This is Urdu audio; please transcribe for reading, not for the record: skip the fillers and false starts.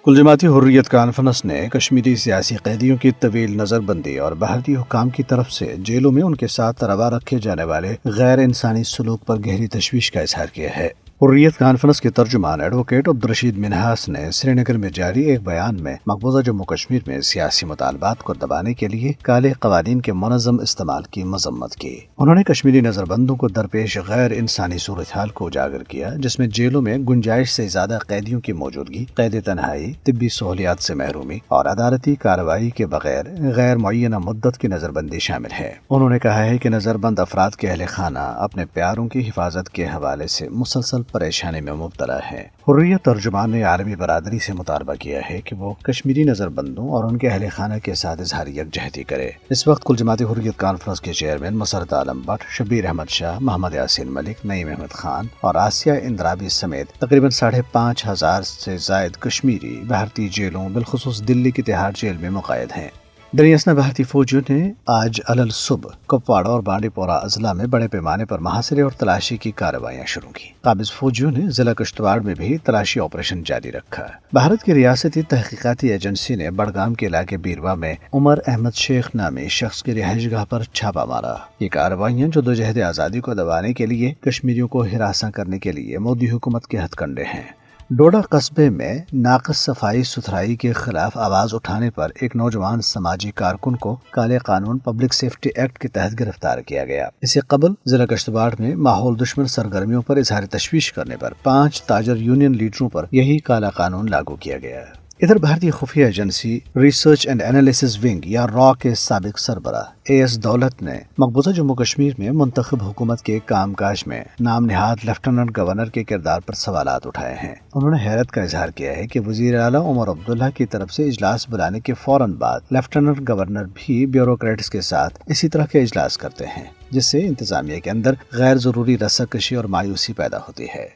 کل جماعتی حریت کانفرنس نے کشمیری سیاسی قیدیوں کی طویل نظر بندی اور بھارتی حکام کی طرف سے جیلوں میں ان کے ساتھ روا رکھے جانے والے غیر انسانی سلوک پر گہری تشویش کا اظہار کیا ہے۔ حریت کانفرنس کے ترجمان ایڈوکیٹ عبدالرشید منہاس نے سری نگر میں جاری ایک بیان میں مقبوضہ جموں کشمیر میں سیاسی مطالبات کو دبانے کے لیے کالے قوانین کے منظم استعمال کی مذمت کی۔ انہوں نے کشمیری نظر بندوں کو درپیش غیر انسانی صورتحال کو اجاگر کیا، جس میں جیلوں میں گنجائش سے زیادہ قیدیوں کی موجودگی، قید تنہائی، طبی سہولیات سے محرومی اور عدالتی کارروائی کے بغیر غیر معینہ مدت کی نظر بندی شامل ہے۔ انہوں نے کہا ہے کہ نظر بند افراد کے اہل خانہ اپنے پیاروں کی حفاظت کے حوالے سے مسلسل پریشانی میں مبتلا ہے۔ حریت ترجمان نے عالمی برادری سے مطالبہ کیا ہے کہ وہ کشمیری نظر بندوں اور ان کے اہل خانہ کے ساتھ اظہار یکجہتی کرے۔ اس وقت کل جماعتی حریت کانفرنس کے چیئرمین مسرت عالم بٹ، شبیر احمد شاہ، محمد یاسین ملک، نعیم احمد خان اور آسیہ اندرابی سمیت تقریباً 5,500 سے زائد کشمیری بھارتی جیلوں بالخصوص دلی کی تہاڑ جیل میں مقید ہیں۔ دریں بھارتی فوجیوں نے آج علل صبح کپواڑہ اور بانڈی پورہ اضلاع میں بڑے پیمانے پر محاصرے اور تلاشی کی کارروائیاں شروع کی۔ قابض فوجیوں نے ضلع کشتواڑ میں بھی تلاشی آپریشن جاری رکھا۔ بھارت کی ریاستی تحقیقاتی ایجنسی نے بڑگام کے علاقے بیروا میں عمر احمد شیخ نامی شخص کی رہائش گاہ پر چھاپا مارا۔ یہ کارروائیاں جدوجہد آزادی کو دبانے کے لیے کشمیریوں کو ہراساں کرنے کے لیے مودی حکومت کے ہتھ کنڈے ہیں۔ ڈوڈا قصبے میں ناقص صفائی ستھرائی کے خلاف آواز اٹھانے پر ایک نوجوان سماجی کارکن کو کالے قانون پبلک سیفٹی ایکٹ کے تحت گرفتار کیا گیا۔ اس سے قبل ضلع کشتواڑ میں ماحول دشمن سرگرمیوں پر اظہار تشویش کرنے پر 5 تاجر یونین لیڈروں پر یہی کالا قانون لاگو کیا گیا۔ ادھر بھارتی خفیہ agency research and analysis wing یا را کے سابق سربراہ AS دولت نے مقبوضہ جموں کشمیر میں منتخب حکومت کے کام کاج میں نام نہاد لیفٹیننٹ گورنر کے کردار پر سوالات اٹھائے ہیں۔ انہوں نے حیرت کا اظہار کیا ہے کہ وزیر اعلیٰ عمر عبداللہ کی طرف سے اجلاس بلانے کے فوراً بعد لیفٹیننٹ گورنر بھی بیوروکریٹس کے ساتھ اسی طرح کے اجلاس کرتے ہیں، جس سے انتظامیہ کے اندر غیر ضروری رسا کشی اور مایوسی پیدا ہوتی ہے۔